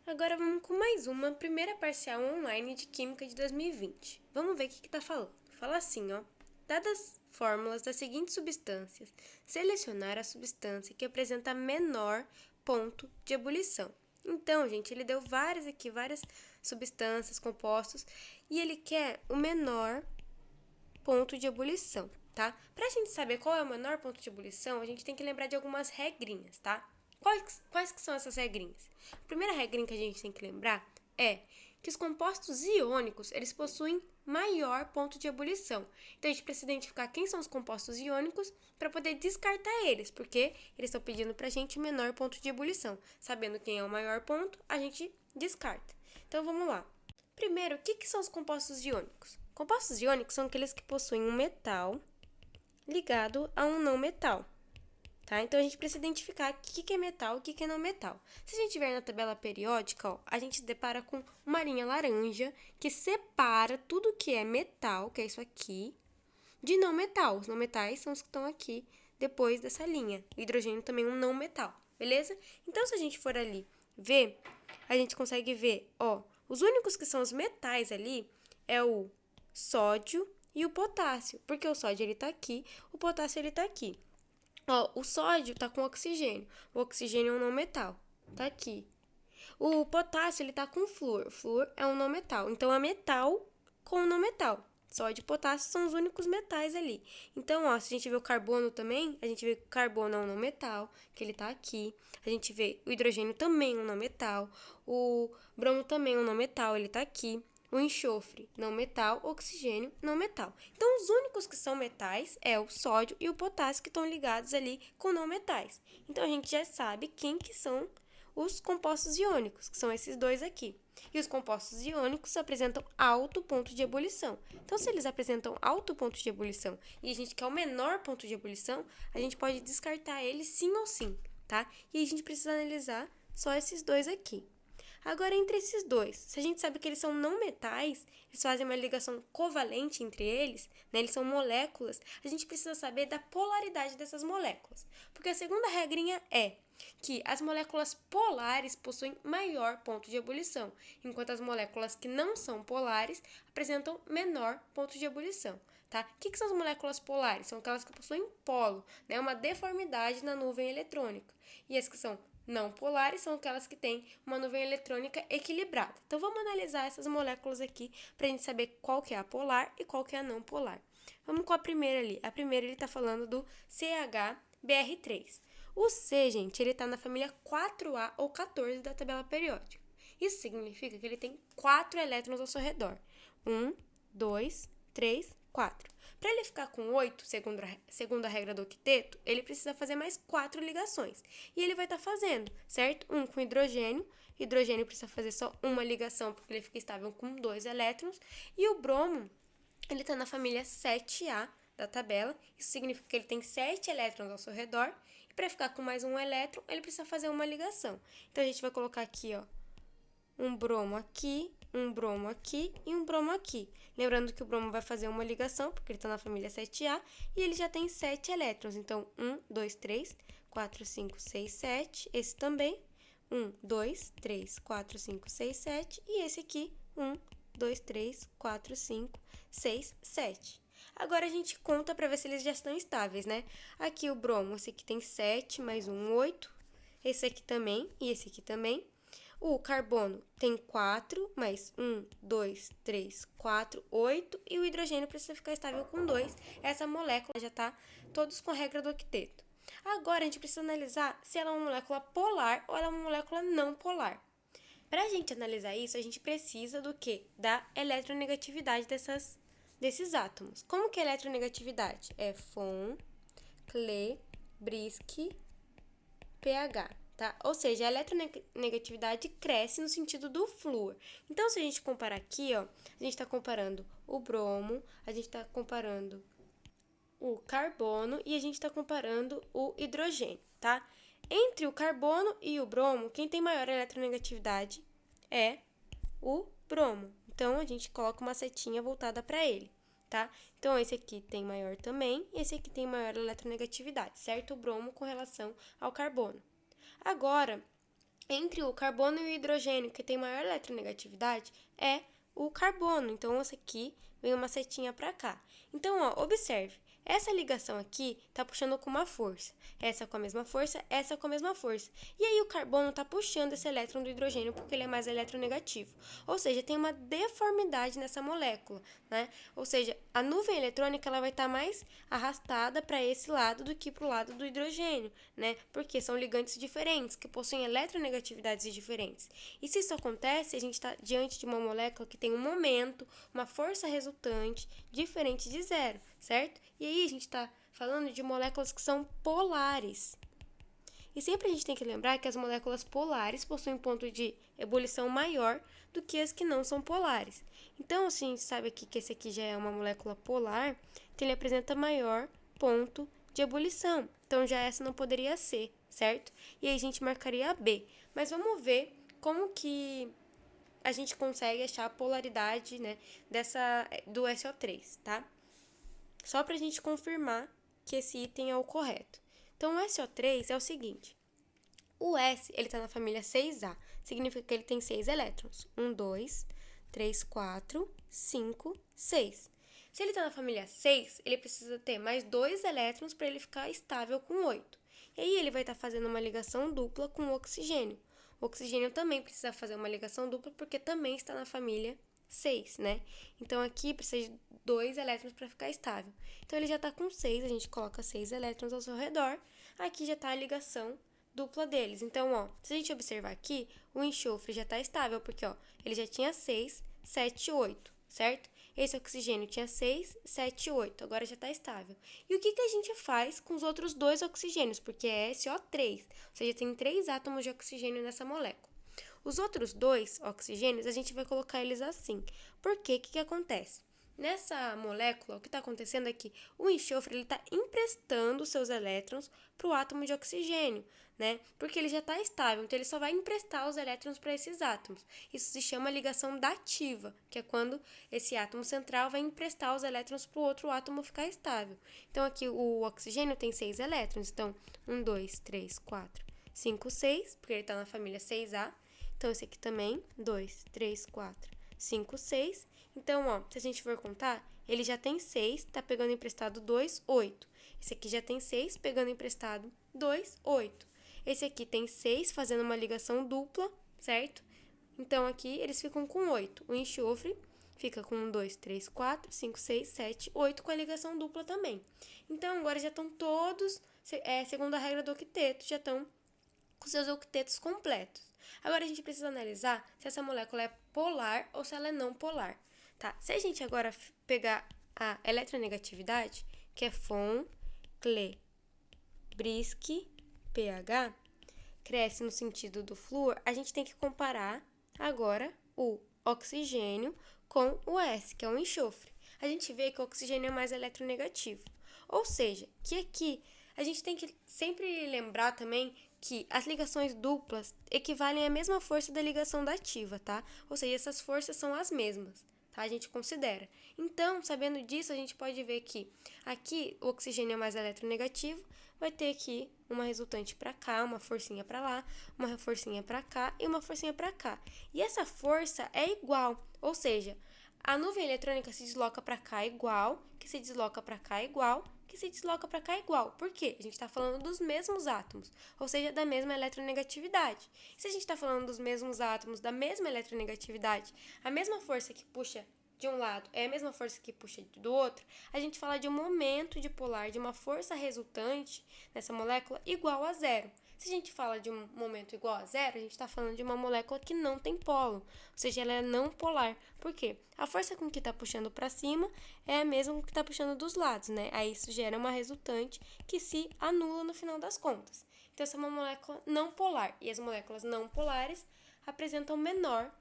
Agora vamos com mais uma primeira parcial online de Química de 2020. Vamos ver o que está falando. Fala assim, ó. Dadas fórmulas das seguintes substâncias, selecionar a substância que apresenta menor ponto de ebulição. Então, gente, ele deu várias substâncias, compostos, e ele quer o menor ponto de ebulição, tá? Pra gente saber qual é o menor ponto de ebulição, a gente tem que lembrar de algumas regrinhas, tá? Quais que são essas regrinhas? A primeira regrinha que a gente tem que lembrar é que os compostos iônicos, eles possuem maior ponto de ebulição. Então, a gente precisa identificar quem são os compostos iônicos para poder descartar eles, porque eles estão pedindo pra gente menor ponto de ebulição. Sabendo quem é o maior ponto, a gente descarta. Então, vamos lá. Primeiro, o que são os compostos iônicos? Compostos iônicos são aqueles que possuem um metal ligado a um não metal. Tá? Então, a gente precisa identificar o que é metal e o que é não metal. Se a gente ver na tabela periódica, ó, a gente depara com uma linha laranja que separa tudo que é metal, que é isso aqui, de não metal. Os não metais são os que estão aqui depois dessa linha. O hidrogênio também é um não metal, beleza? Então, se a gente for ali ver, a gente consegue ver, ó, os únicos que são os metais ali é o sódio e o potássio, porque o sódio ele tá aqui, o potássio ele tá aqui. Ó, o sódio tá com oxigênio. O oxigênio é um não metal. Tá aqui. O potássio, ele tá com flúor. O flúor é um não metal. Então, é metal com não metal. Sódio e potássio são os únicos metais ali. Então, ó, se a gente vê o carbono também, a gente vê que o carbono é um não metal, que ele tá aqui. A gente vê o hidrogênio também é um não metal. O bromo também é um não metal, ele tá aqui. O enxofre, não metal, oxigênio, não metal. Então, os únicos que são metais é o sódio e o potássio que estão ligados ali com não metais. Então, a gente já sabe quem que são os compostos iônicos, que são esses dois aqui. E os compostos iônicos apresentam alto ponto de ebulição. Então, se eles apresentam alto ponto de ebulição e a gente quer o menor ponto de ebulição, a gente pode descartar eles sim ou sim, tá? E a gente precisa analisar só esses dois aqui. Agora, entre esses dois, se a gente sabe que eles são não metais, eles fazem uma ligação covalente entre eles, né, eles são moléculas, a gente precisa saber da polaridade dessas moléculas. Porque a segunda regrinha é que as moléculas polares possuem maior ponto de ebulição, enquanto as moléculas que não são polares apresentam menor ponto de ebulição. Tá? O que são as moléculas polares? São aquelas que possuem polo, né, uma deformidade na nuvem eletrônica. E as que são não polares são aquelas que têm uma nuvem eletrônica equilibrada. Então, vamos analisar essas moléculas aqui para a gente saber qual que é a polar e qual que é a não polar. Vamos com a primeira ali. A primeira, ele está falando do CHBr3. O C, gente, ele está na família 4A ou 14 da tabela periódica. Isso significa que ele tem 4 elétrons ao seu redor. 1, 2, 3, 4. Para ele ficar com 8, segundo a regra do octeto, ele precisa fazer mais 4 ligações. E ele vai estar fazendo, certo? Um com hidrogênio. Hidrogênio precisa fazer só uma ligação, porque ele fica estável com 2 elétrons. E o bromo, ele está na família 7A da tabela. Isso significa que ele tem 7 elétrons ao seu redor. E para ficar com mais um elétron, ele precisa fazer uma ligação. Então, a gente vai colocar aqui, ó, um bromo aqui, um bromo aqui e um bromo aqui. Lembrando que o bromo vai fazer uma ligação, porque ele está na família 7A, e ele já tem 7 elétrons. Então, 1, 2, 3, 4, 5, 6, 7. Esse também. 1, 2, 3, 4, 5, 6, 7. E esse aqui, 1, 2, 3, 4, 5, 6, 7. Agora, a gente conta para ver se eles já estão estáveis, né? Aqui o bromo, esse aqui tem 7, mais 1, 8. Esse aqui também e esse aqui também. O carbono tem 4, mais 1, 2, 3, 4, 8. E o hidrogênio precisa ficar estável com 2. Essa molécula já está todos com a regra do octeto. Agora, a gente precisa analisar se ela é uma molécula polar ou ela é uma molécula não polar. Para a gente analisar isso, a gente precisa do quê? Da eletronegatividade desses átomos. Como que é a eletronegatividade? É Von, Cle, Brisk, pH. Tá? Ou seja, a eletronegatividade cresce no sentido do flúor. Então, se a gente comparar aqui, ó, a gente está comparando o bromo, a gente está comparando o carbono e a gente está comparando o hidrogênio, tá? Entre o carbono e o bromo, quem tem maior eletronegatividade é o bromo. Então, a gente coloca uma setinha voltada para ele, tá? Então, esse aqui tem maior também e esse aqui tem maior eletronegatividade, certo? O bromo com relação ao carbono. Agora, entre o carbono e o hidrogênio, que tem maior eletronegatividade, é o carbono. Então, essa aqui vem uma setinha para cá. Então, ó, observe. Essa ligação aqui está puxando com uma força. Essa com a mesma força, essa com a mesma força. E aí o carbono está puxando esse elétron do hidrogênio porque ele é mais eletronegativo. Ou seja, tem uma deformidade nessa molécula, né? Ou seja, a nuvem eletrônica ela vai estar mais arrastada para esse lado do que para o lado do hidrogênio, né? Porque são ligantes diferentes, que possuem eletronegatividades diferentes. E se isso acontece, a gente está diante de uma molécula que tem um momento, uma força resultante diferente de zero, certo? E aí a gente está falando de moléculas que são polares. E sempre a gente tem que lembrar que as moléculas polares possuem um ponto de ebulição maior do que as que não são polares. Então, se a gente sabe aqui que esse aqui já é uma molécula polar, então ele apresenta maior ponto de ebulição. Então, já essa não poderia ser, certo? E aí a gente marcaria a B. Mas vamos ver como que a gente consegue achar a polaridade, né, do SO3, tá? Só para a gente confirmar que esse item é o correto. Então, o SO3 é o seguinte. O S, ele está na família 6A. Significa que ele tem 6 elétrons. 1, 2, 3, 4, 5, 6. Se ele está na família 6, ele precisa ter mais 2 elétrons para ele ficar estável com 8. E aí ele vai estar fazendo uma ligação dupla com o oxigênio. O oxigênio também precisa fazer uma ligação dupla porque também está na família 6, né? Então, aqui precisa de 2 elétrons para ficar estável. Então, ele já está com 6, a gente coloca 6 elétrons ao seu redor. Aqui já está a ligação dupla deles. Então, ó, se a gente observar aqui, o enxofre já está estável, porque, ó, ele já tinha 6, 7, 8, certo? Esse oxigênio tinha 6, 7, 8, agora já está estável. E o que a gente faz com os outros 2 oxigênios? Porque é SO3, ou seja, tem 3 átomos de oxigênio nessa molécula. Os outros 2 oxigênios, a gente vai colocar eles assim. Por quê? O que acontece? Nessa molécula, o que está acontecendo é que o enxofre está emprestando seus elétrons para o átomo de oxigênio, né? Porque ele já está estável, então ele só vai emprestar os elétrons para esses átomos. Isso se chama ligação dativa, que é quando esse átomo central vai emprestar os elétrons para o outro átomo ficar estável. Então, aqui o oxigênio tem 6 elétrons, então 1, 2, 3, 4, 5, 6, porque ele está na família 6A. Então, esse aqui também, 2, 3, 4, 5, 6. Então, ó, se a gente for contar, ele já tem 6, tá pegando emprestado 2, 8. Esse aqui já tem 6, pegando emprestado 2, 8. Esse aqui tem 6, fazendo uma ligação dupla, certo? Então, aqui eles ficam com 8. O enxofre fica com 1, 2, 3, 4, 5, 6, 7, 8, com a ligação dupla também. Então, agora já estão todos, segundo a regra do octeto, já estão com seus octetos completos. Agora, a gente precisa analisar se essa molécula é polar ou se ela é não polar. Tá? Se a gente agora pegar a eletronegatividade, que é Von, Cle, Brisk, pH, cresce no sentido do flúor, a gente tem que comparar agora o oxigênio com o S, que é o enxofre. A gente vê que o oxigênio é mais eletronegativo. Ou seja, que aqui a gente tem que sempre lembrar também que as ligações duplas equivalem à mesma força da ligação dativa, tá? Ou seja, essas forças são as mesmas, tá? A gente considera. Então, sabendo disso, a gente pode ver que aqui o oxigênio é mais eletronegativo, vai ter aqui uma resultante para cá, uma forcinha para lá, uma forcinha para cá e uma forcinha para cá. E essa força é igual, ou seja, a nuvem eletrônica se desloca para cá igual, que se desloca para cá igual, que se desloca para cá igual. Por quê? A gente está falando dos mesmos átomos, ou seja, da mesma eletronegatividade. E se a gente está falando dos mesmos átomos, da mesma eletronegatividade, a mesma força que puxa de um lado é a mesma força que puxa do outro, a gente fala de um momento dipolar, de uma força resultante nessa molécula igual a zero. Se a gente fala de um momento igual a zero, a gente está falando de uma molécula que não tem polo, ou seja, ela é não polar. Por quê? A força com que está puxando para cima é a mesma que está puxando dos lados, né? Aí isso gera uma resultante que se anula no final das contas. Então, essa é uma molécula não polar, e as moléculas não polares apresentam menor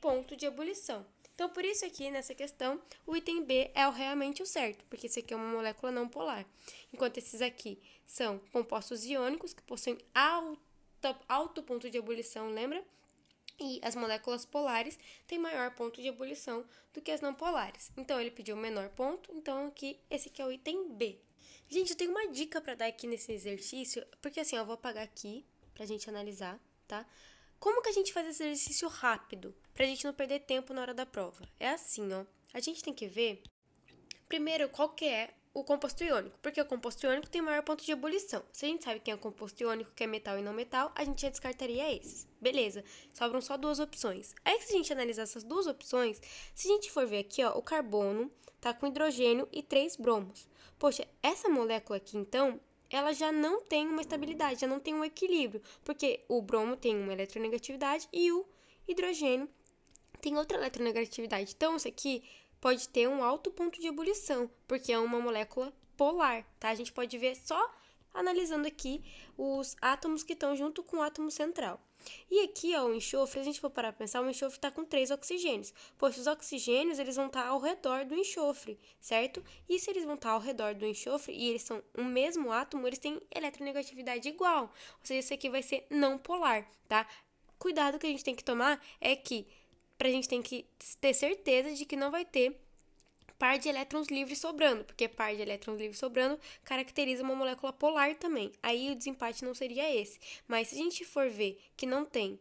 ponto de ebulição. Então, por isso aqui, nessa questão, o item B é realmente o certo, porque esse aqui é uma molécula não polar. Enquanto esses aqui são compostos iônicos, que possuem alto ponto de ebulição, lembra? E as moléculas polares têm maior ponto de ebulição do que as não polares. Então, ele pediu o menor ponto, então aqui, esse aqui é o item B. Gente, eu tenho uma dica para dar aqui nesse exercício, porque assim, eu vou apagar aqui pra gente analisar, tá? Como que a gente faz esse exercício rápido, pra gente não perder tempo na hora da prova? É assim, ó. A gente tem que ver, primeiro, qual que é o composto iônico, porque o composto iônico tem maior ponto de ebulição. Se a gente sabe quem é o composto iônico, que é metal e não metal, a gente já descartaria esses. Beleza, sobram só duas opções. Aí, se a gente analisar essas duas opções, se a gente for ver aqui, ó, o carbono tá com hidrogênio e 3 bromos. Poxa, essa molécula aqui, então, ela já não tem uma estabilidade, já não tem um equilíbrio, porque o bromo tem uma eletronegatividade e o hidrogênio tem outra eletronegatividade. Então, isso aqui pode ter um alto ponto de ebulição, porque é uma molécula polar, tá? A gente pode ver só analisando aqui os átomos que estão junto com o átomo central. E aqui, ó, o enxofre, se a gente for parar para pensar, o enxofre está com 3 oxigênios. Pois os oxigênios, eles vão estar ao redor do enxofre, certo? E se eles vão estar ao redor do enxofre e eles são o mesmo átomo, eles têm eletronegatividade igual. Ou seja, isso aqui vai ser não polar, tá? Cuidado que a gente tem que tomar é que a gente tem que ter certeza de que não vai ter par de elétrons livres sobrando, porque par de elétrons livres sobrando caracteriza uma molécula polar também. Aí o desempate não seria esse. Mas se a gente for ver que não tem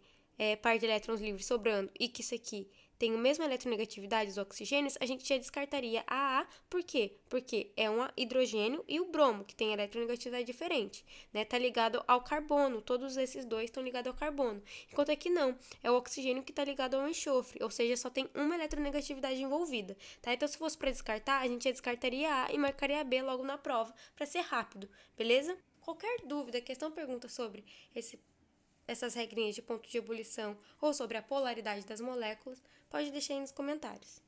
par de elétrons livres sobrando e que isso aqui tem a mesma eletronegatividade dos oxigênios, a gente já descartaria a AA. Por quê? Porque é um hidrogênio e o bromo, que tem eletronegatividade diferente, né? Tá ligado ao carbono, todos esses dois estão ligados ao carbono. Enquanto aqui não, é o oxigênio que tá ligado ao enxofre, ou seja, só tem uma eletronegatividade envolvida, tá? Então, se fosse para descartar, a gente já descartaria A e marcaria B logo na prova, para ser rápido, beleza? Qualquer dúvida, questão, pergunta sobre essas regrinhas de ponto de ebulição ou sobre a polaridade das moléculas, pode deixar aí nos comentários.